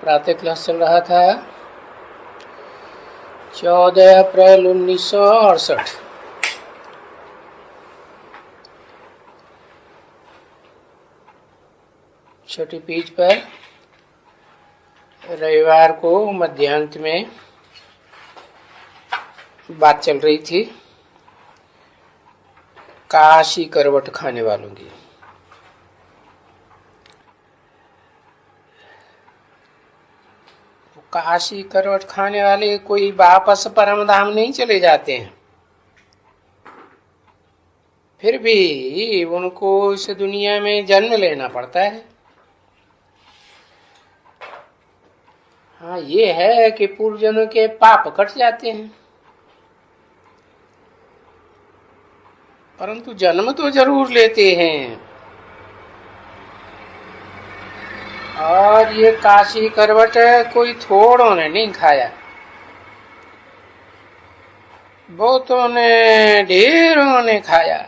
प्रातः क्लास चल रहा था 14 अप्रैल 1968। छोटी पेज पर रविवार को मध्याह्न में बात चल रही थी काशी करवट खाने वालों की। काशी करवट खाने वाले कोई वापस परम धाम नहीं चले जाते हैं, फिर भी उनको इस दुनिया में जन्म लेना पड़ता है। हाँ, ये है कि पूर्वजन्म के पाप कट जाते हैं, परंतु जन्म तो जरूर लेते हैं। और ये काशी करवट कोई थोड़ों ने नहीं खाया, बहुतों ने, ढेरों ने खाया।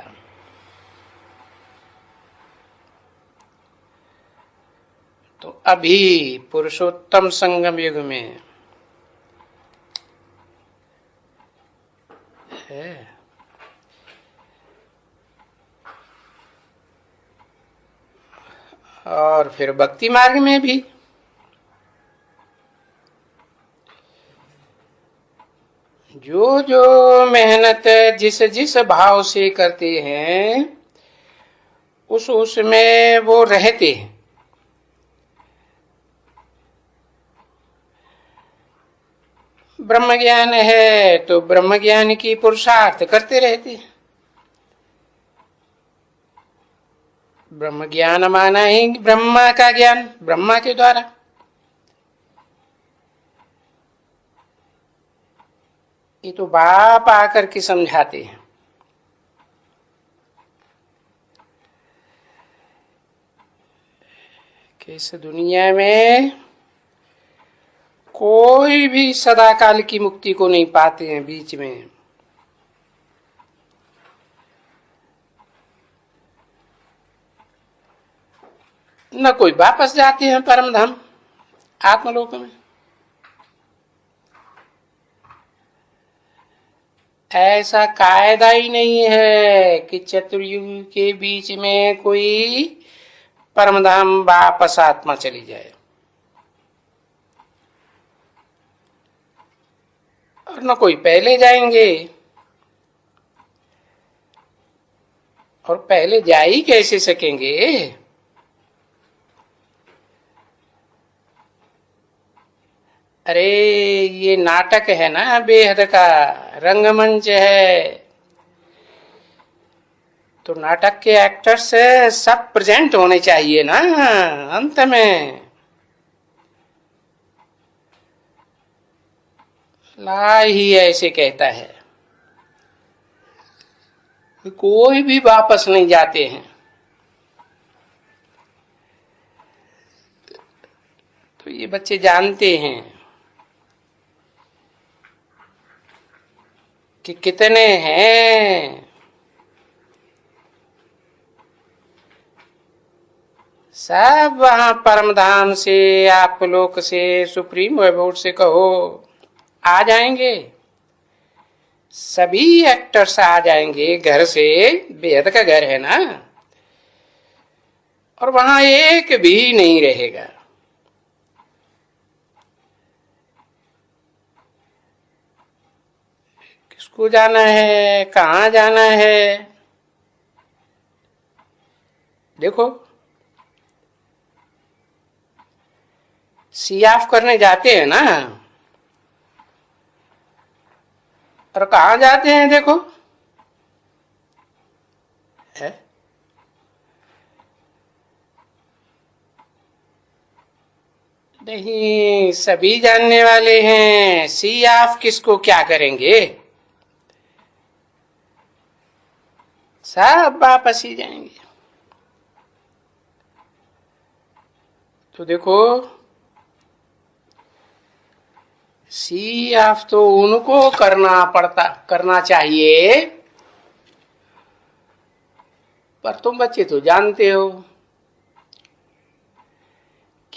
तो अभी पुरुषोत्तम संगम युग में है। और फिर भक्ति मार्ग में भी जो जो मेहनत जिस जिस भाव से करते हैं उसमें वो रहते हैं। ब्रह्म ज्ञान है तो ब्रह्म ज्ञान की पुरुषार्थ करते रहते हैं। ब्रह्म ज्ञान माना ही ब्रह्मा का ज्ञान, ब्रह्मा के द्वारा। ये तो बाप आकर के समझाते हैं कि इस दुनिया में कोई भी सदाकाल की मुक्ति को नहीं पाते हैं। बीच में न कोई वापस जाते हैं परम धाम आत्मलोक में। ऐसा कायदा ही नहीं है कि चतुर्युग के बीच में कोई परम धाम वापस आत्मा चली जाए, और न कोई पहले जाएंगे। और पहले जा ही कैसे सकेंगे? अरे ये नाटक है ना, बेहद का रंगमंच है, तो नाटक के एक्टर्स सब प्रेजेंट होने चाहिए ना अंत में। ला ही ऐसे कहता है, कोई भी वापस नहीं जाते हैं। तो ये बच्चे जानते हैं कि कितने हैं। सब वहां परमधाम से, आप लोक से, सुप्रीम वैभव से कहो आ जाएंगे। सभी एक्टर्स आ जाएंगे घर से, बेहद का घर है ना, और वहां एक भी नहीं रहेगा। किसको जाना है, कहाँ जाना है? देखो, सी ऑफ करने जाते हैं ना, और कहाँ जाते हैं? देखो है? नहीं, सभी जानने वाले हैं सी ऑफ किसको क्या करेंगे। सब वापस ही जाएंगे। तो देखो, सी ऑफ तो उनको करना चाहिए, पर तुम बच्चे तो जानते हो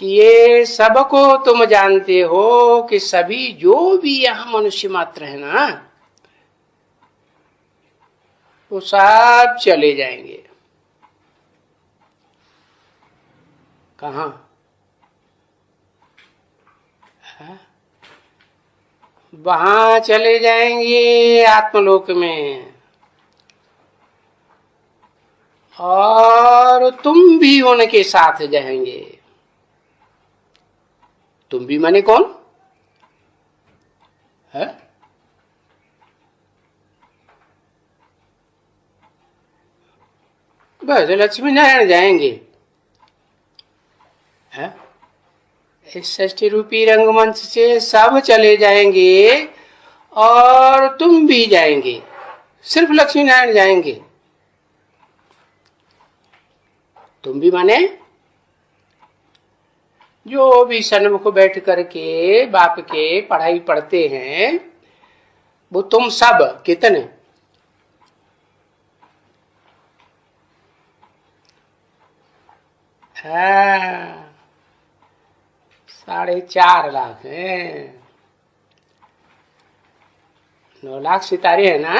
कि ये सबको तुम जानते हो कि सभी जो भी यहां मनुष्य मात्र है ना, वो सब चले जाएंगे। कहाँ? वहां चले जाएंगे आत्मलोक में, और तुम भी उनके साथ जाएंगे। तुम भी माने कौन है? बस लक्ष्मी नारायण जाएंगे। है इस षष्ठी रूपी रंगमंच से सब चले जाएंगे और तुम भी जाएंगे, सिर्फ लक्ष्मी नारायण जाएंगे। तुम भी माने जो भी सन्मुख बैठ करके बाप के पढ़ाई पढ़ते हैं, वो तुम सब कितने? हाँ, 4.5 लाख है। 9 लाख सितारे हैं ना।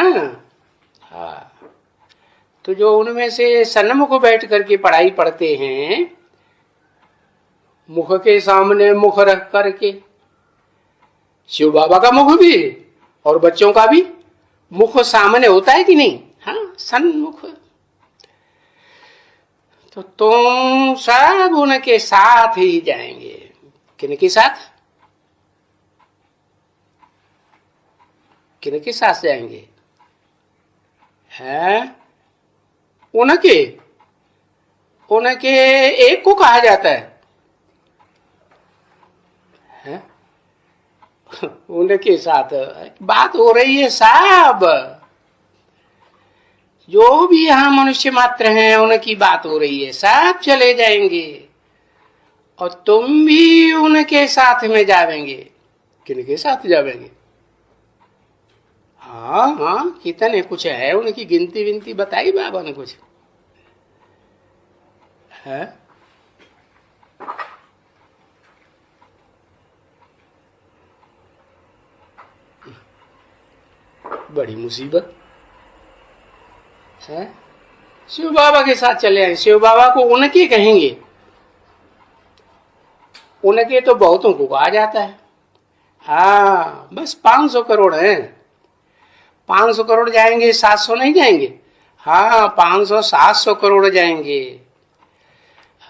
हाँ, तो जो उनमें से सन्मुख बैठ करके पढ़ाई पढ़ते हैं, मुख के सामने मुख रख करके, शिव बाबा का मुख भी और बच्चों का भी मुख सामने होता है कि नहीं? हाँ, सन्मुख। तो तुम सब उनके साथ ही जाएंगे। किनके साथ? किनके साथ जाएंगे? हैं? उनके एक को कहा जाता है। हैं? उनके साथ बात हो रही है साहब, जो भी यहाँ मनुष्य मात्र हैं उनकी बात हो रही है। सब चले जाएंगे और तुम भी उनके साथ में जावेंगे। किनके साथ जावेंगे? हाँ हाँ, कितने कुछ है, उनकी गिनती विनती बताई बाबा ने कुछ है? बड़ी मुसीबत है। शिव बाबा के साथ चले आए। शिव बाबा को उनके कहेंगे, उनके तो बहुतों को आ जाता है। हाँ, बस 500 करोड़ हैं। 500 करोड़ जाएंगे, 700 नहीं जाएंगे। हाँ, 500 700 करोड़ जाएंगे।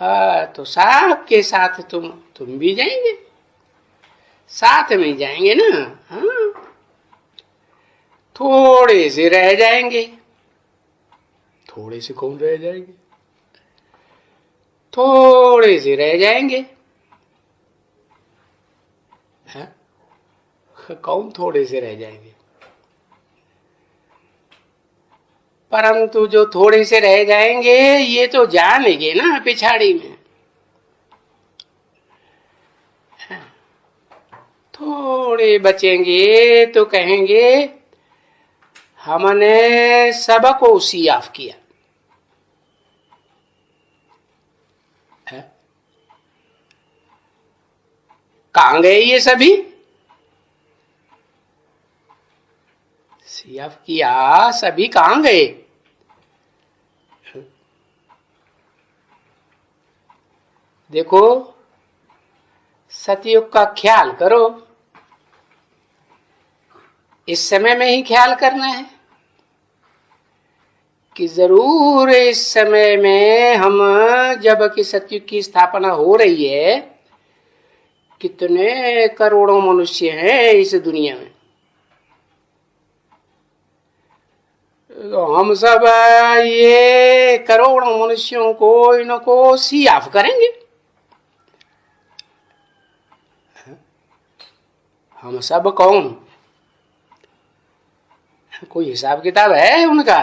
हाँ, तो साहब के साथ तुम भी जाएंगे, साथ में जाएंगे ना। हाँ, थोड़े से रह जाएंगे। थोड़े से कौन रह जाएंगे? थोड़े से रह जाएंगे। है? कौन थोड़े से रह जाएंगे? परंतु जो थोड़े से रह जाएंगे ये तो जानेंगे ना पिछाड़ी में। थोड़े बचेंगे तो कहेंगे हमने सबको सियाफ किया है। कहां गए ये सभी? सियाफ किया, सभी कहां गए? देखो, सतयुग का ख्याल करो, इस समय में ही ख्याल करना है कि जरूर इस समय में हम, जब कि सतयुग की स्थापना हो रही है, कितने करोड़ों मनुष्य हैं इस दुनिया में, तो हम सब ये करोड़ों मनुष्यों को इनको सियाफ करेंगे। हम सब कौन? कोई हिसाब किताब है उनका?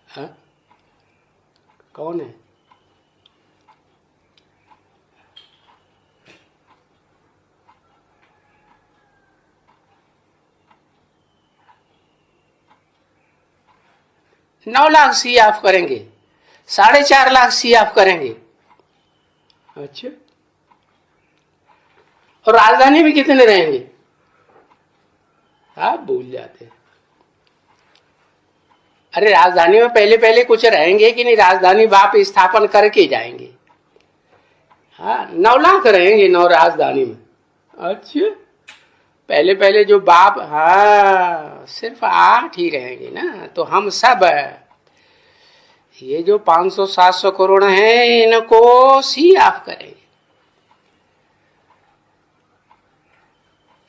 हा? कौन है? नौ लाख सियाफ करेंगे, 4.5 लाख सियाफ करेंगे। अच्छा, और राजधानी में कितने रहेंगे? आप भूल जाते हैं। अरे राजधानी में पहले पहले कुछ रहेंगे कि नहीं? राजधानी बाप स्थापन करके जाएंगे। हाँ, 9 लाख रहेंगे 9 राजधानी में। अच्छा, पहले पहले जो बाप, हाँ सिर्फ 8 ही रहेंगे ना, तो हम सब ये जो 500-700 करोड़ हैं इनको सी ऑफ करेंगे।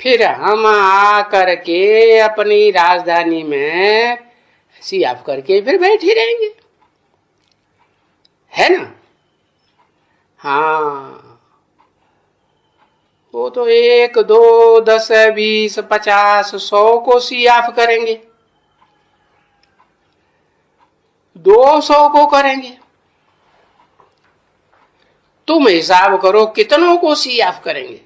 फिर हम आकर के अपनी राजधानी में सी ऑफ करके फिर बैठे रहेंगे, है ना? हाँ, वो तो 1, 2, 10, 20, 50, 100 को सी ऑफ करेंगे, 200 को करेंगे। तुम हिसाब करो कितनों को सी ऑफ करेंगे?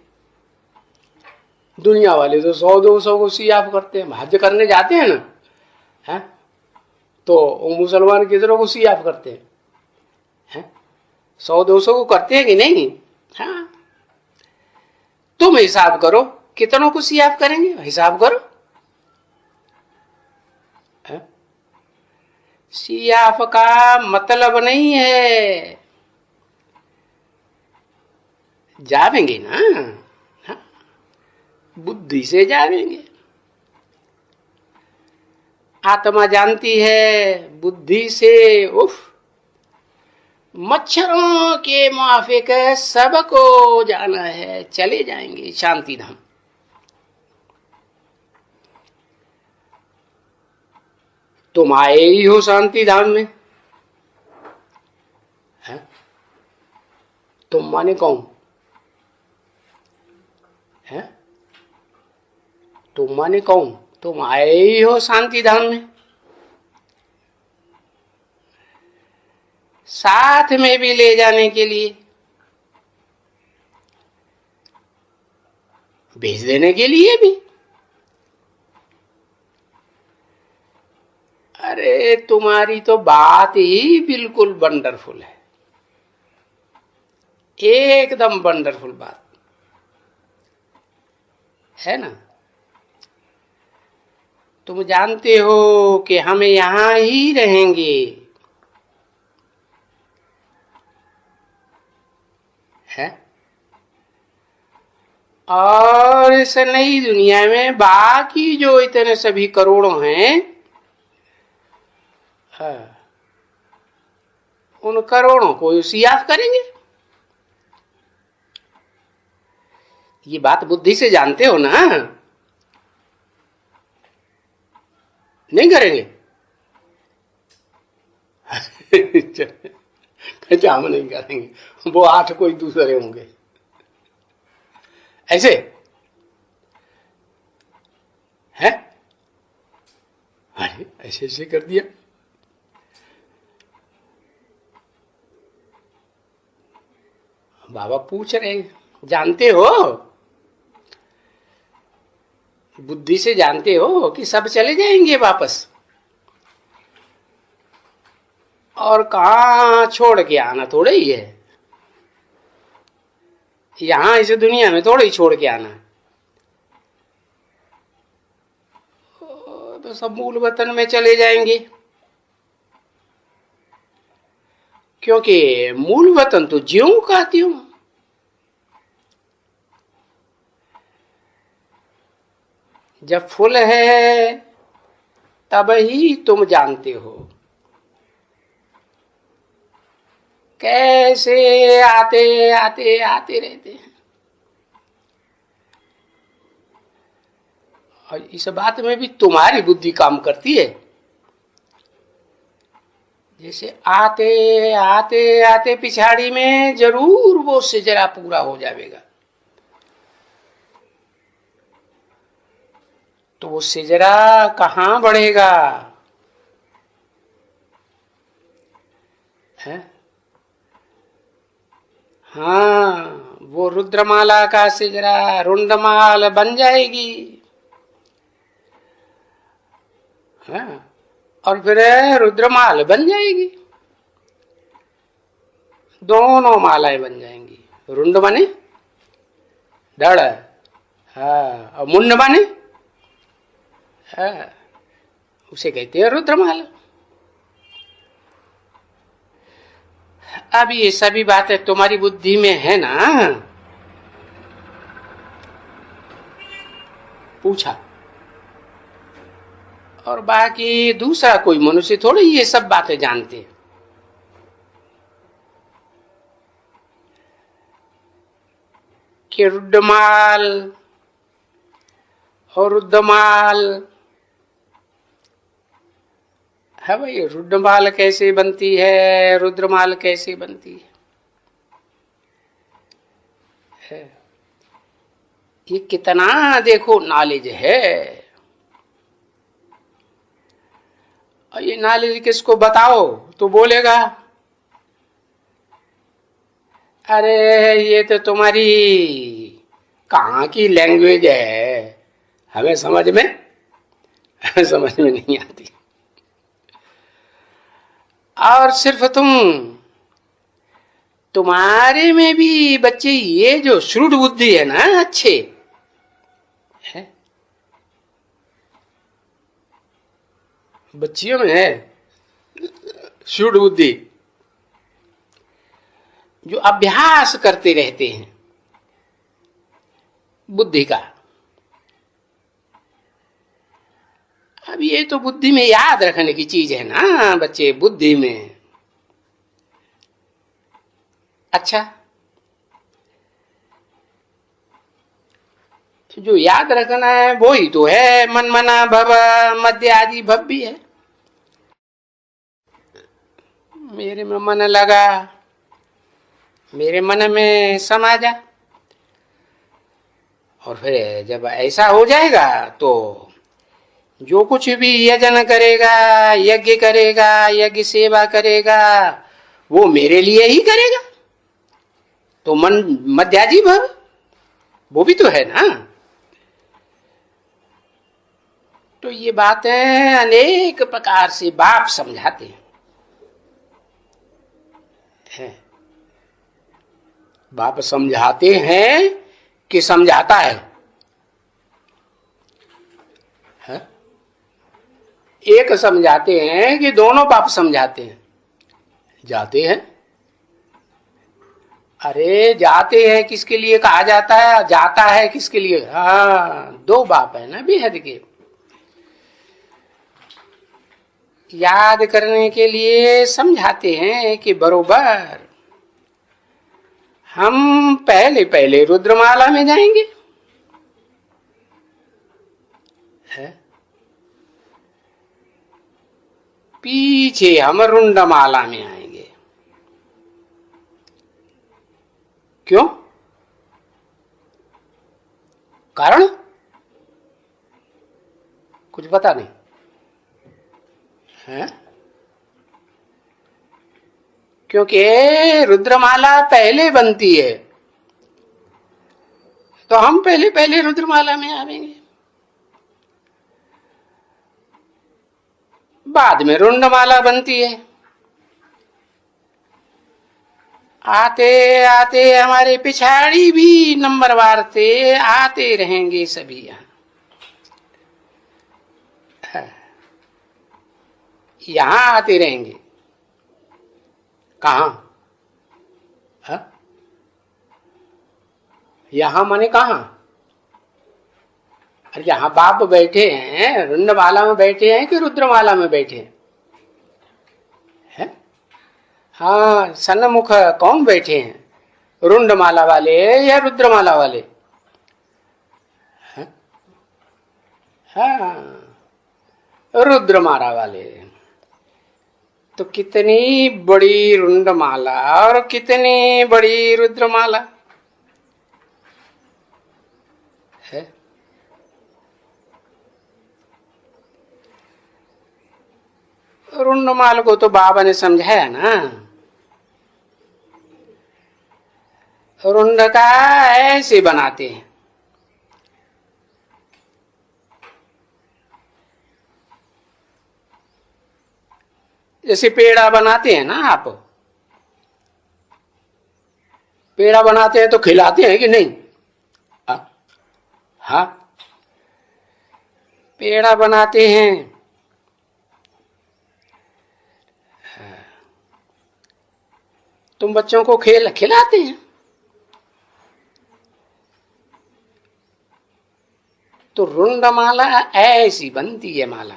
दुनिया वाले तो 100-200 को सी ऑफ करते हैं। हज करने जाते हैं ना, है? तो मुसलमान कितनों को सी ऑफ करते हैं? 100-200 को करते हैं कि नहीं? हाँ, तुम हिसाब करो कितनों को सी ऑफ करेंगे, हिसाब करो। सी ऑफ का मतलब नहीं है जावेंगे ना, हाँ? बुद्धि से जावेंगे। आत्मा जानती है बुद्धि से, उफ, मच्छरों के मुआफिक सबको जाना है, चले जाएंगे शांति धाम। तुम आए ही हो शांति धाम में, है? तुम माने कौन है? तुम माने कौन? तुम आए ही हो शांति धाम में। साथ में भी ले जाने के लिए, भेज देने के लिए भी। अरे तुम्हारी तो बात ही बिल्कुल वंडरफुल है, एकदम वंडरफुल बात है ना। तुम जानते हो कि हम यहां ही रहेंगे, है? और इस नई दुनिया में बाकी जो इतने सभी करोड़ों हैं, उन करोड़ों को सियाफ करेंगे। ये बात बुद्धि से जानते हो ना? नहीं करेंगे? कहते हम नहीं करेंगे, वो 8 कोई दूसरे होंगे, ऐसे है। अरे ऐसे ऐसे कर दिया। बाबा पूछ रहे, जानते हो, बुद्धि से जानते हो कि सब चले जाएंगे वापस, और कहां छोड़ के आना थोड़े ही है, यहां इस दुनिया में थोड़े ही छोड़ के आना। तो सब मूल वतन में चले जाएंगे, क्योंकि मूल वतन तो ज्यों का त्यों। जब फुल है तब ही तुम जानते हो कैसे आते आते आते रहते हैं। और इस बात में भी तुम्हारी बुद्धि काम करती है। जैसे आते आते आते पिछाड़ी में जरूर वो सिजरा पूरा हो जाएगा, तो वो सिजरा कहां बढ़ेगा, है? हाँ, वो रुद्रमाला का सिजरा रुंडमाल बन जाएगी, हाँ, और फिर रुद्रमाल बन जाएगी, दोनों मालाएं बन जाएंगी। रुंड माने धड़, हाँ, और मुंड माने, हाँ, उसे कहते हैं रुद्रमाला। अब ये सभी बातें तुम्हारी बुद्धि में है ना? पूछा। और बाकी दूसरा कोई मनुष्य थोड़ी ये सब बातें जानते हैं। कि रुद्रमाल और रुद्रमाल है भाई, रुद्रमाल कैसे बनती है, रुद्रमाल कैसे बनती है? ये कितना देखो नॉलेज है। और ये नॉलेज किसको बताओ तो बोलेगा अरे ये तो तुम्हारी कहाँ की लैंग्वेज है, हमें समझ में समझ में नहीं आती। और सिर्फ तुम्हारे में भी बच्चे ये जो श्रुड बुद्धि है ना, अच्छे है, बच्चियों में है श्रुड बुद्धि, जो अभ्यास करते रहते हैं बुद्धि का। अब ये तो बुद्धि में याद रखने की चीज है ना बच्चे, बुद्धि में। अच्छा, जो याद रखना है वो ही तो है मन मना भव मध्य आदि भव भी है। मेरे में मन लगा, मेरे मन में समा जा, और फिर जब ऐसा हो जाएगा तो जो कुछ भी यजन करेगा, यज्ञ करेगा, यज्ञ सेवा करेगा, वो मेरे लिए ही करेगा। तो मन मध्याजी भव वो भी तो है ना। तो ये बातें अनेक प्रकार से बाप समझाते हैं। बाप समझाते हैं कि समझाता है? एक समझाते हैं कि दोनों बाप समझाते हैं? जाते हैं। अरे जाते हैं किसके लिए कहा जाता है, जाता है किसके लिए? हाँ, दो बाप है ना बेहद के। याद करने के लिए समझाते हैं कि बरोबर हम पहले पहले रुद्रमाला में जाएंगे, है? पीछे हम रुंडमाला में आएंगे। क्यों? कारण कुछ पता नहीं है? क्योंकि रुद्रमाला पहले बनती है, तो हम पहले पहले रुद्रमाला में आवेंगे, बाद में रुंडमाला बनती है। आते आते हमारे पिछाड़ी भी नंबरवार से आते रहेंगे सभी यहां आते रहेंगे। कहां? यहां माने कहां? अरे जहां बाप बैठे हैं, रुंडमाला में बैठे हैं कि रुद्रमाला में बैठे हैं? हाँ, सन्मुख कौन बैठे हैं, रुंडमाला वाले या रुद्रमाला वाले? हाँ, रुद्रमाला वाले। तो कितनी बड़ी रुंडमाला और कितनी बड़ी रुद्रमाला है। रुंडमाल को तो बाबा ने समझाया ना, रुंड का ऐसे बनाते हैं, जैसे पेड़ा बनाते हैं ना आप, पेड़ा बनाते हैं तो खिलाते हैं कि नहीं? हाँ, पेड़ा बनाते हैं, तुम बच्चों को खिलाते हैं। तो रुंड माला ऐसी बनती है माला।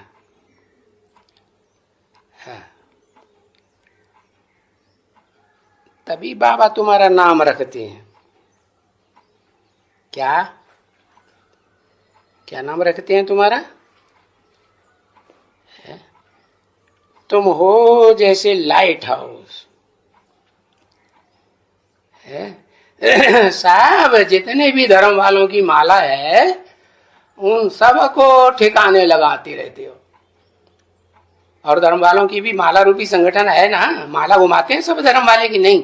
हाँ। तभी बाबा तुम्हारा नाम रखते हैं। क्या क्या नाम रखते हैं तुम्हारा? है? तुम हो जैसे लाइट हाउस है। सब जितने भी धर्म वालों की माला है उन सब को ठिकाने लगाते रहते हो। और धर्म वालों की भी माला रूपी संगठन है ना, माला घुमाते हैं सब धर्म वाले की नहीं?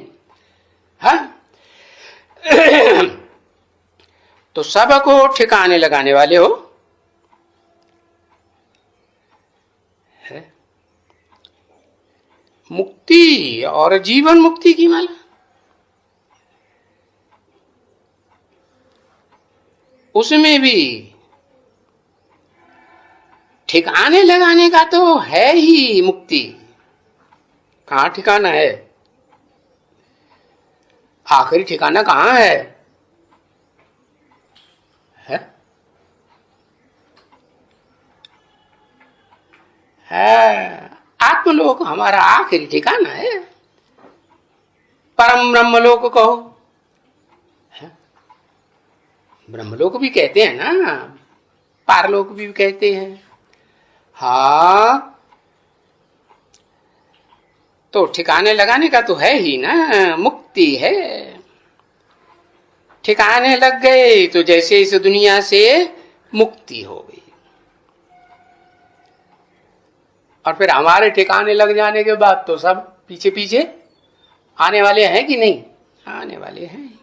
हाँ। तो सबको ठिकाने लगाने वाले हो। है? मुक्ति और जीवन मुक्ति की माला, उसमें भी ठिकाने लगाने का तो है ही मुक्ति। कहां ठिकाना है? आखिरी ठिकाना कहां है? है आत्मलोक हमारा आखिरी ठिकाना है। परम ब्रह्मलोक कहो, ब्रह्मलोक भी कहते हैं ना, पारलोक भी कहते हैं। हाँ, तो ठिकाने लगाने का तो है ही ना, मुक्ति है। ठिकाने लग गए तो जैसे इस दुनिया से मुक्ति हो गई। और फिर हमारे ठिकाने लग जाने के बाद तो सब पीछे पीछे आने वाले हैं कि नहीं? आने वाले हैं।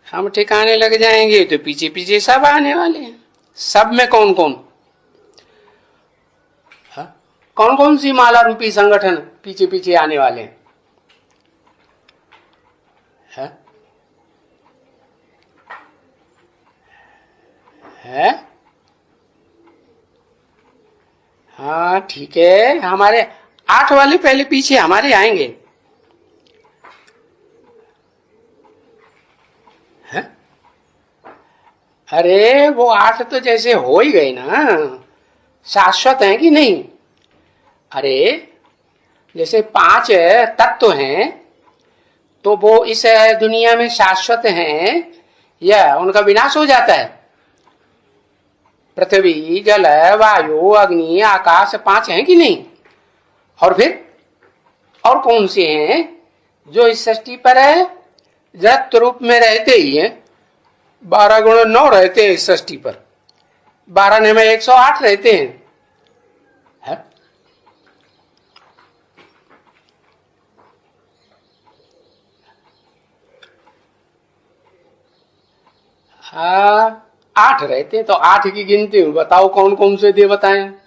हम ठिकाने लग जाएंगे तो पीछे पीछे सब आने वाले हैं। सब में कौन कौन? कौन कौन सी माला रूपी संगठन पीछे पीछे आने वाले हैं? है? हाँ ठीक है, हमारे 8 वाले पहले पीछे हमारे आएंगे। है? अरे वो 8 तो जैसे हो ही गए ना, शाश्वत हैं कि नहीं? अरे जैसे 5 तत्व हैं तो वो इस दुनिया में शाश्वत हैं या उनका विनाश हो जाता है? पृथ्वी, जल, वायु, अग्नि, आकाश 5 हैं कि नहीं? और फिर और कौन से हैं जो इस सृष्टि पर है जत रूप में रहते ही हैं? 12 गुण 9 रहते हैं इस सृष्टि पर, 12 में 108 रहते हैं। है? हाँ 8 रहते हैं, तो 8 की गिनती में बताओ कौन कौन से देवता हैं?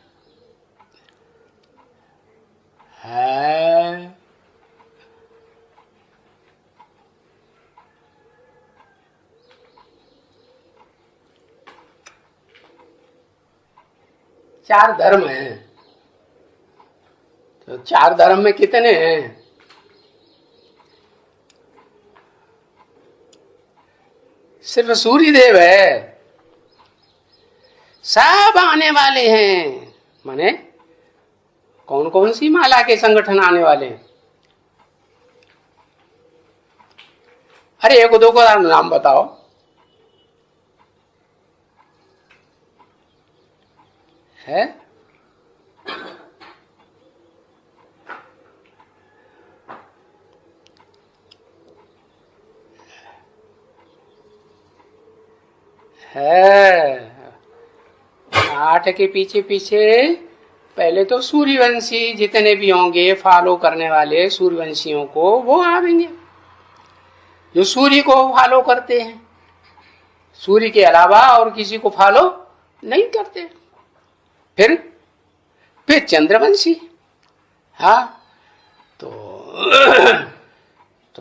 है? चार धर्म हैं, तो 4 धर्म में कितने हैं? सिर्फ सूर्य देव है। सब आने वाले हैं, माने कौन कौन सी माला के संगठन आने वाले हैं? अरे 1-2 का नाम बताओ। है? है 8 के पीछे पीछे पहले तो सूर्यवंशी जितने भी होंगे फॉलो करने वाले सूर्यवंशियों को वो आवेंगे, जो सूर्य को फॉलो करते हैं, सूर्य के अलावा और किसी को फॉलो नहीं करते। फिर चंद्रवंशी। हाँ तो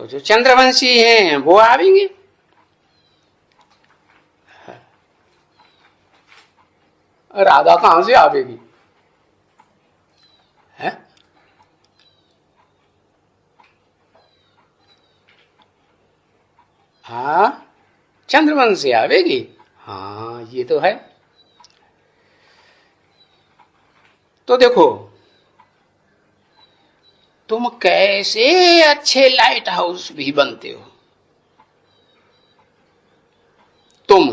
तो जो चंद्रवंशी हैं वो आवेंगे। राधा कहां से आवेगी? है? हाँ, चंद्रवंश से आवेगी। हाँ, ये तो है। तो देखो, तुम कैसे अच्छे लाइट हाउस भी बनते हो। तुम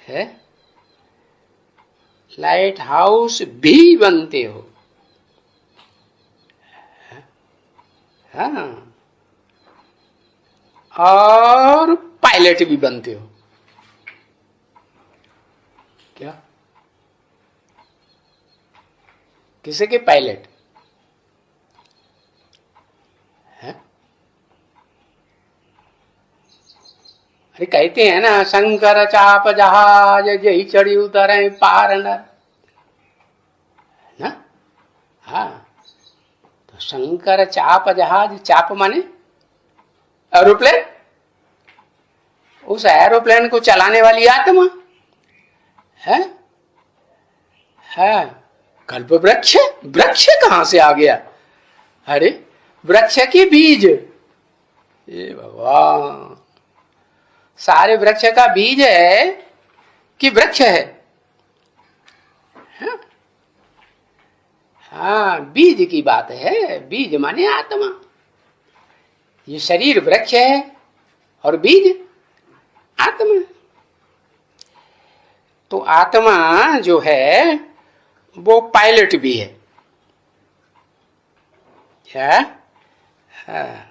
है लाइट हाउस भी बनते हो। हाँ, और पायलट भी बनते हो। क्या? किसे के पायलट? है? अरे कहते हैं ना, शंकर चाप जहाज जही चढ़ी उतरे पार न। ना? हाँ, तो शंकर चाप जहाज, चाप माने एरोप्लेन, उस एरोप्लेन को चलाने वाली आत्मा है। है कल्प वृक्ष। वृक्ष कहां से आ गया? अरे वृक्ष के बीज। ये भगवान, सारे वृक्ष का बीज है कि वृक्ष है? हाँ, बीज की बात है। बीज माने आत्मा। ये शरीर वृक्ष है और बीज आत्मा। तो आत्मा जो है वो पायलट भी है। क्या? हाँ,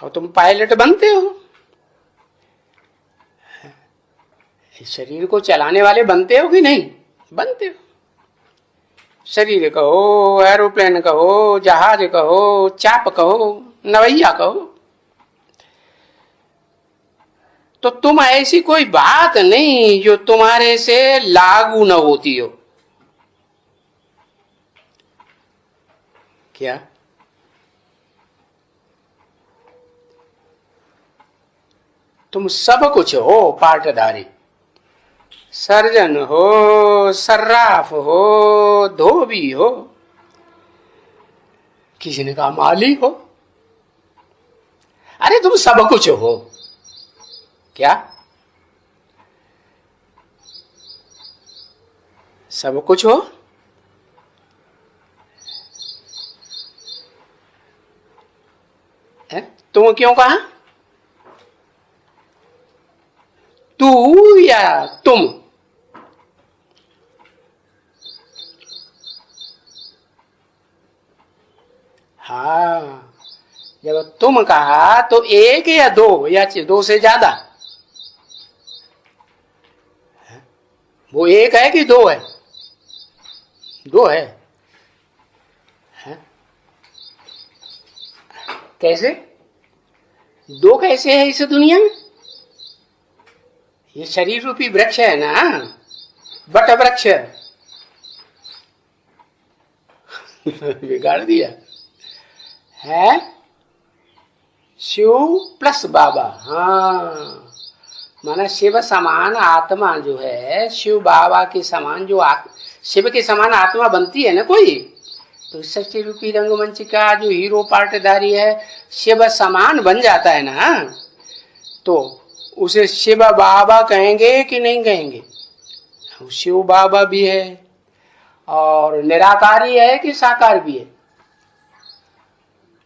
और तुम पायलट बनते हो। इस शरीर को चलाने वाले बनते हो कि नहीं? बनते हो। शरीर कहो, एरोप्लेन कहो, जहाज कहो, चाप कहो, नवैया कहो। तो तुम ऐसी कोई बात नहीं जो तुम्हारे से लागू न होती हो। क्या? तुम सब कुछ हो पाटधारी। सर्जन हो, सर्राफ हो, धोबी हो, किसी ने कहा माली हो। अरे तुम सब कुछ हो। क्या? सब कुछ हो। तुम क्यों कहा? तू या तुम? हाँ, जब तुम कहा तो एक या दो, या दो से ज्यादा? वो एक है कि दो है? दो है। कैसे? दो कैसे है इस दुनिया में? ये शरीर रूपी वृक्ष है ना, बट वृक्ष बिगाड़ दिया है। शिव प्लस बाबा। हाँ, माना शिव समान आत्मा जो है, शिव बाबा के समान जो शिव के समान आत्मा बनती है ना कोई, तो सच्ची रूपी रंगमंच का जो हीरो पार्टधारी है शिव समान बन जाता है ना, तो उसे शिव बाबा कहेंगे कि नहीं कहेंगे? शिव बाबा भी है और निराकारी है कि साकार भी है?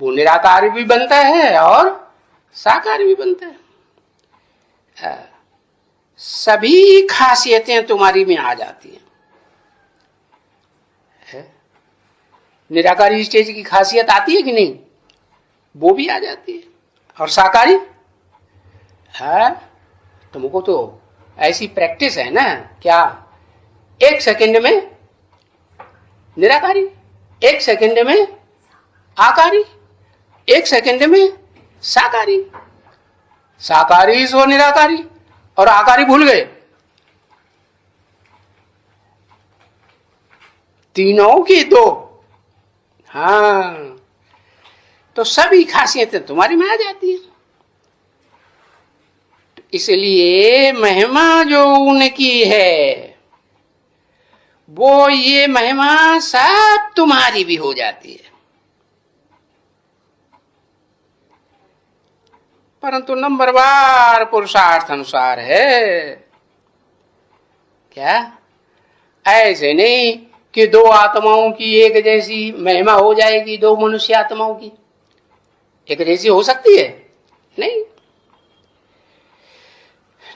वो निराकार भी बनता है और साकार भी बनता है। सभी खासियतें तुम्हारी में आ जाती हैं। निराकारी स्टेज की खासियत आती है कि नहीं? वो भी आ जाती है। और साकारी है, तुमको तो ऐसी प्रैक्टिस है ना, क्या एक सेकंड में निराकारी, एक सेकंड में आकारी, एक सेकंड में साकारी, साकारी सो निराकारी, और आकारी भूल गए। तीनों की दो। हाँ, तो सभी खासियतें तुम्हारी में आ जाती है। इसलिए महिमा जो उनकी है वो ये महिमा सब तुम्हारी भी हो जाती है। परंतु नंबरवार पुरुषार्थ अनुसार है। क्या ऐसे नहीं कि दो आत्माओं की एक जैसी महिमा हो जाएगी, दो मनुष्य आत्माओं की एक जैसी हो सकती है? नहीं।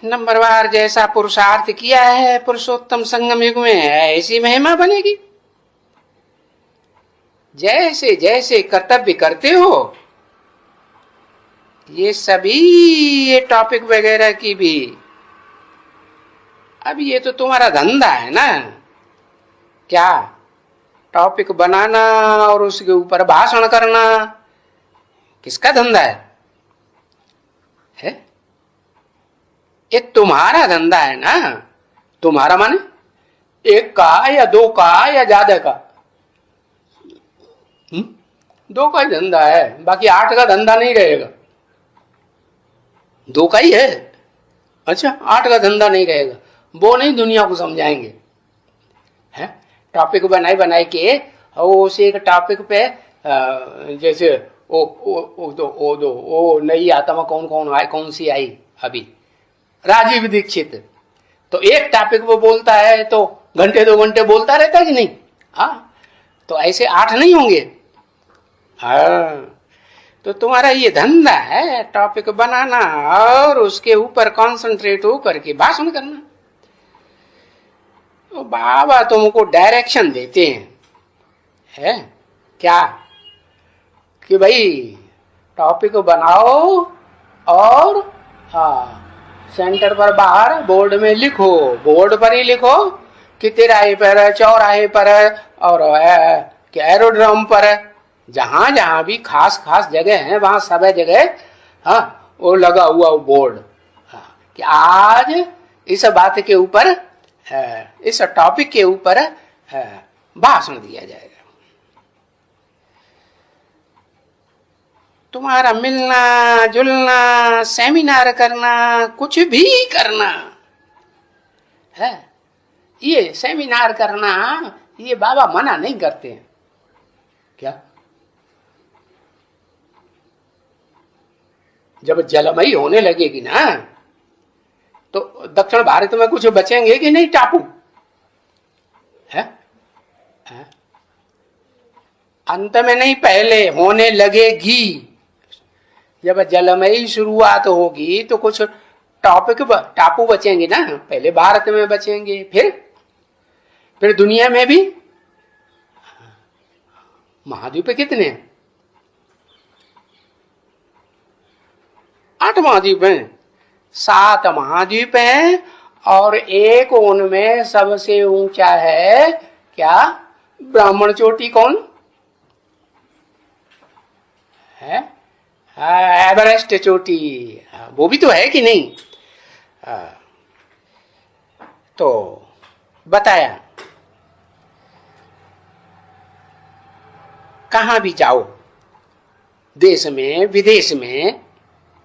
नंबरवार जैसा पुरुषार्थ किया है पुरुषोत्तम संगम युग में, ऐसी महिमा बनेगी। जैसे जैसे कर्तव्य करते हो, ये सभी ये टॉपिक वगैरह की भी, अब ये तो तुम्हारा धंधा है ना। क्या टॉपिक बनाना और उसके ऊपर भाषण करना किसका धंधा है? ये तुम्हारा धंधा है ना। तुम्हारा माने एक का या दो का या ज्यादा का? दो का ही धंधा है, बाकी 8 का धंधा नहीं रहेगा। 2 का ही है। अच्छा, 8 का धंधा नहीं रहेगा, वो नहीं दुनिया को समझाएंगे। है टॉपिक बनाए के और उस एक टॉपिक पे जैसे ओ नई आत्मा कौन कौन आए, कौन सी आई अभी, राजीव दीक्षित, तो एक टॉपिक वो बोलता है तो घंटे 2 घंटे बोलता रहता है कि नहीं? हाँ, तो ऐसे 8 नहीं होंगे। हाँ, तो तुम्हारा ये धंधा है टॉपिक बनाना और उसके ऊपर कंसंट्रेट होकर के भाषण करना। तो बाबा तुमको डायरेक्शन देते हैं, है क्या, कि भाई टॉपिक बनाओ और सेंटर पर बाहर बोर्ड में लिखो, बोर्ड पर ही लिखो कि तिराहे पर, चौराहे पर और एरोड्रम पर, जहां जहां भी खास खास जगह है वहां सब जगह वो लगा हुआ वो बोर्ड, कि आज इस बात के ऊपर, इस टॉपिक के ऊपर भाषण दिया जाएगा। तुम्हारा मिलना जुलना, सेमिनार करना, कुछ भी करना है, ये सेमिनार करना ये बाबा मना नहीं करते हैं। क्या जब जलमयी होने लगेगी ना तो दक्षिण भारत में कुछ बचेंगे कि नहीं टापू? है अंत में नहीं, पहले होने लगेगी। जब जलमयी शुरुआत होगी तो कुछ टापू बचेंगे ना, पहले भारत में बचेंगे, फिर दुनिया में भी। महाद्वीप कितने हैं? 8 महाद्वीप हैं, 7 महाद्वीप हैं और एक उनमें सबसे ऊंचा है क्या? ब्राह्मण चोटी। कौन है? एवरेस्ट चोटी, वो भी तो है कि नहीं? तो बताया, कहां भी जाओ, देश में विदेश में,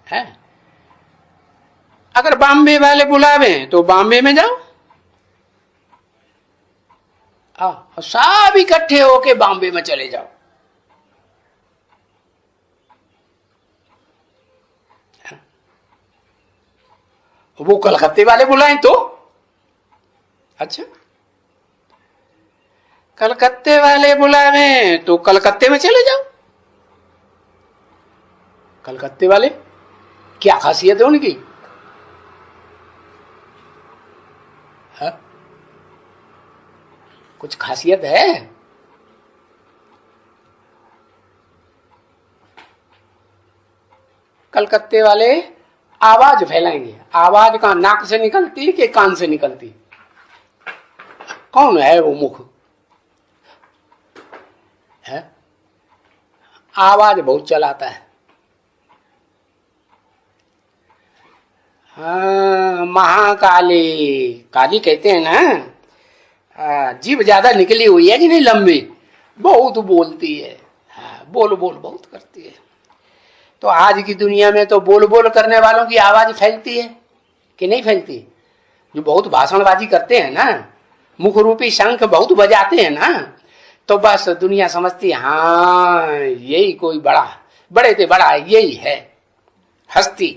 है अगर बॉम्बे वाले बुलावे तो बॉम्बे में जाओ, सब इकट्ठे होके बॉम्बे में चले जाओ। वो कलकत्ते वाले बुलाएं तो अच्छा, कलकत्ते वाले बुलावे तो कलकत्ते में चले जाओ। कलकत्ते वाले क्या खासियत है उनकी? है कुछ खासियत है? कलकत्ते वाले आवाज फैलाएंगे। आवाज कहां, नाक से निकलती कि कान से निकलती? कौन है वो मुख? है आवाज बहुत चलाता है। महाकाली, काली कहते हैं ना, जीभ ज्यादा निकली हुई है कि नहीं, लंबी, बहुत बोलती है। बोल बहुत करती है। तो आज की दुनिया में तो बोल बोल करने वालों की आवाज फैलती है कि नहीं फैलती? जो बहुत भाषणबाजी करते हैं ना, मुख रूपी शंख बहुत बजाते हैं ना, तो बस दुनिया समझती है हाँ यही कोई बड़े से बड़ा यही है हस्ती।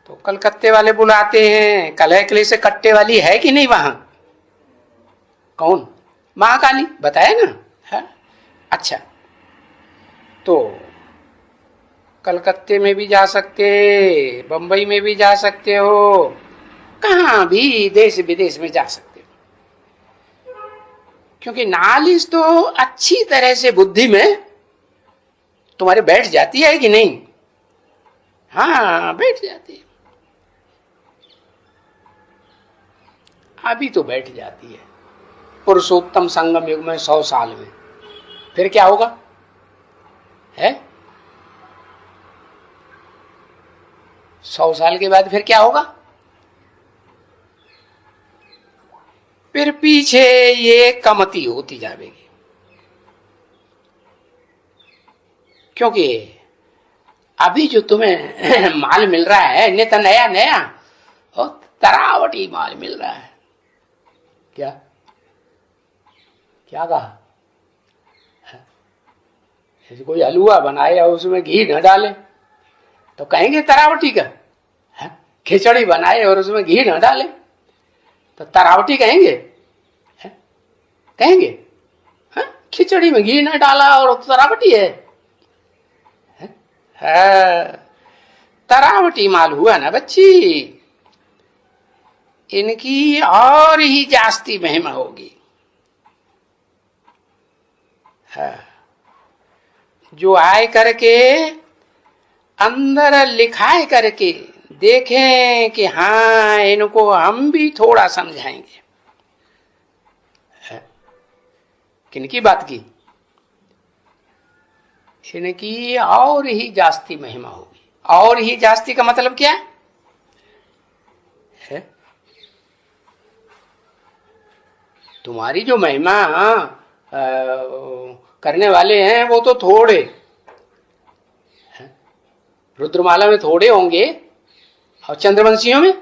तो कलकत्ते वाले बुलाते हैं, कलह किले से कट्टे वाली है कि नहीं वहां? कौन? महाकाली, बताया ना है? अच्छा, तो कलकत्ते में भी जा सकते, बंबई में भी जा सकते हो, कहां भी देश विदेश में जा सकते हो, क्योंकि नालिश तो अच्छी तरह से बुद्धि में तुम्हारे बैठ जाती है कि नहीं? हाँ, बैठ जाती है। अभी तो बैठ जाती है, पुरुषोत्तम संगम युग में 100 साल में, फिर क्या होगा है? 100 साल के बाद फिर क्या होगा? फिर पीछे ये कमती होती जाएगी, क्योंकि अभी जो तुम्हें माल मिल रहा है नित नया नया और तरावटी माल मिल रहा है। क्या क्या कहा? जैसे कोई हलवा बनाए और उसमें घी न डाले तो कहेंगे तरावटी का है? खिचड़ी बनाए और उसमें घी न डाले तो तरावटी कहेंगे है? कहेंगे है? खिचड़ी में घी न डाला और तरावटी है? तरावटी माल हुआ ना बच्ची, इनकी और ही जास्ती महिमा होगी। जो आए करके अंदर लिखाए करके देखें कि हाँ इनको हम भी थोड़ा समझाएंगे। किनकी बात की? इनकी और ही जास्ती महिमा होगी। और ही जास्ती का मतलब क्या है? तुम्हारी जो महिमा करने वाले हैं वो तो थोड़े, रुद्रमाला में थोड़े होंगे और चंद्रवंशियों में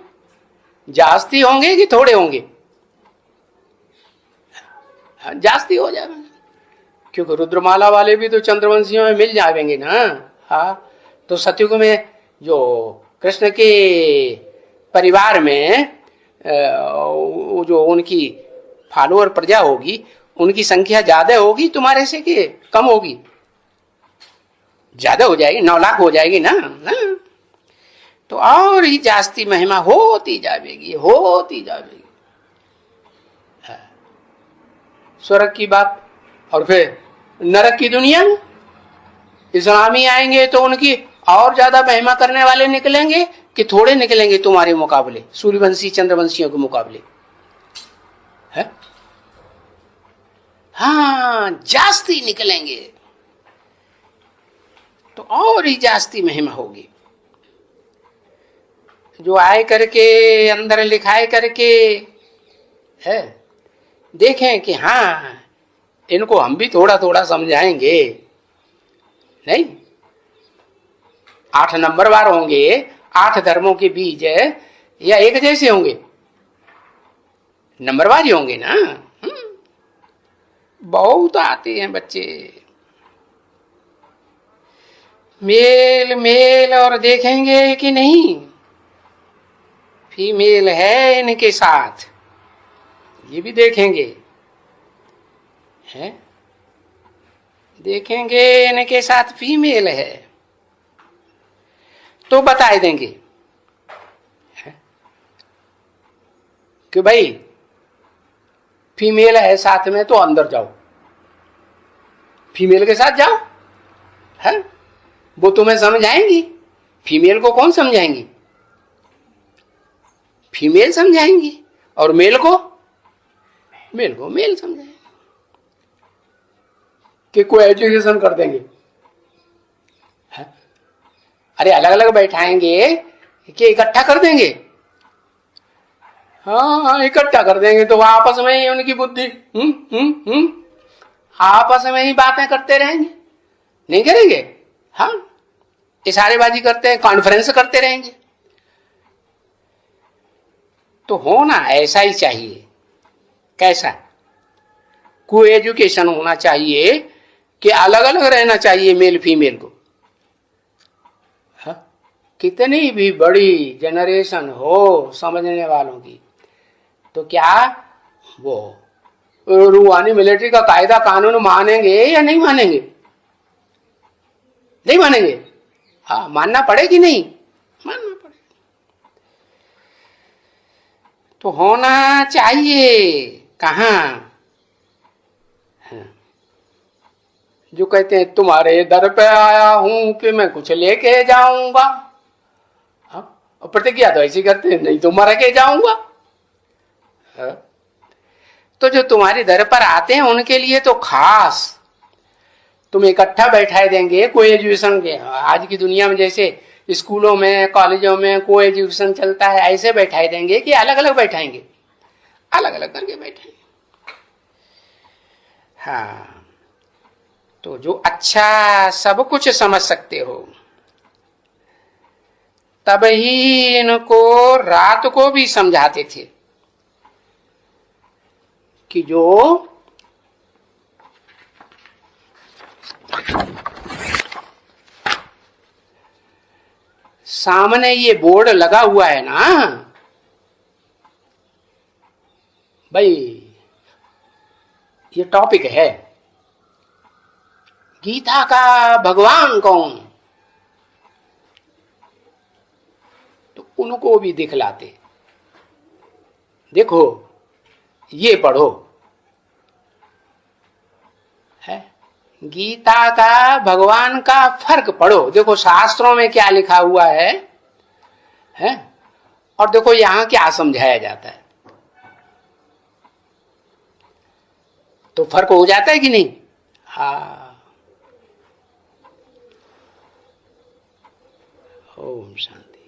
जास्ती होंगे कि थोड़े होंगे? जास्ती हो जाएगा, क्योंकि रुद्रमाला वाले भी तो चंद्रवंशियों में मिल जाएंगे ना। हाँ, तो सतयुग में जो कृष्ण के परिवार में जो उनकी फॉलोअर प्रजा होगी उनकी संख्या ज्यादा होगी तुम्हारे से कि कम होगी? ज्यादा हो जाएगी, 9 लाख हो जाएगी ना। तो और ही जास्ती महिमा होती जाएगी, होती जाएगी। स्वर्ग की बात, और फिर नरक की दुनिया में इस्लामी आएंगे तो उनकी और ज्यादा महिमा करने वाले निकलेंगे कि थोड़े निकलेंगे तुम्हारे मुकाबले, सूर्यवंशी चंद्रवंशियों के मुकाबले? है? हाँ, जास्ती निकलेंगे, तो और ही जास्ती महिमा होगी। जो आए करके अंदर लिखाए करके है देखें कि हाँ इनको हम भी थोड़ा थोड़ा समझाएंगे। नहीं, 8 नंबरवार होंगे, 8 धर्मों के बीज या एक जैसे होंगे? नंबरवार ही होंगे ना। बहुत आते हैं बच्चे मेल मेल, और देखेंगे कि नहीं फीमेल है इनके साथ, ये भी देखेंगे है? देखेंगे इनके साथ फीमेल है तो बता देंगे है? कि भाई फीमेल है साथ में तो अंदर जाओ, फीमेल के साथ जाओ है? वो तुम्हें समझाएंगी। फीमेल को कौन समझाएंगी? फीमेल समझाएंगी, और मेल को मेल समझाएंगे। कि कोई एजुकेशन कर देंगे है? अरे अलग अलग बैठाएंगे कि इकट्ठा कर देंगे? हाँ, इकट्ठा कर देंगे तो आपस में ही उनकी बुद्धि आपस में ही बातें करते रहेंगे, नहीं करेंगे? हाँ, इशारेबाजी करते हैं, कॉन्फ्रेंस करते रहेंगे। तो होना ऐसा ही चाहिए। कैसा? को एजुकेशन होना चाहिए कि अलग अलग रहना चाहिए मेल फीमेल को। हाँ? कितनी भी बड़ी जनरेशन हो समझने वालों की, तो क्या वो रूहानी मिलिट्री का कायदा कानून मानेंगे या नहीं मानेंगे? नहीं मानेंगे। हाँ, मानना पड़ेगी नहीं, मानना पड़ेगा। तो होना चाहिए कहाँ? जो कहते हैं तुम्हारे दर पे आया हूं कि मैं कुछ लेके जाऊंगा। हाँ? और प्रतिज्ञा तो ऐसी करते हैं, नहीं तो मर के जाऊंगा। हाँ? तो जो तुम्हारी दर पर आते हैं उनके लिए तो खास तुम इकट्ठा बैठाए देंगे। को एजुकेशन के आज की दुनिया में जैसे स्कूलों में कॉलेजों में को एजुकेशन चलता है, ऐसे बैठाए देंगे कि अलग अलग बैठाएंगे, अलग अलग करके बैठाएंगे। हाँ, तो जो अच्छा सब कुछ समझ सकते हो, तब ही इनको रात को भी समझाते थे कि जो सामने ये बोर्ड लगा हुआ है ना भाई, ये टॉपिक है गीता का भगवान कौन, तो उनको भी दिखलाते, देखो ये पढ़ो है गीता का भगवान का फर्क पढ़ो, देखो शास्त्रों में क्या लिखा हुआ है और देखो यहां क्या समझाया जाता है। तो फर्क हो जाता है कि नहीं? हाँ। ओम शांति।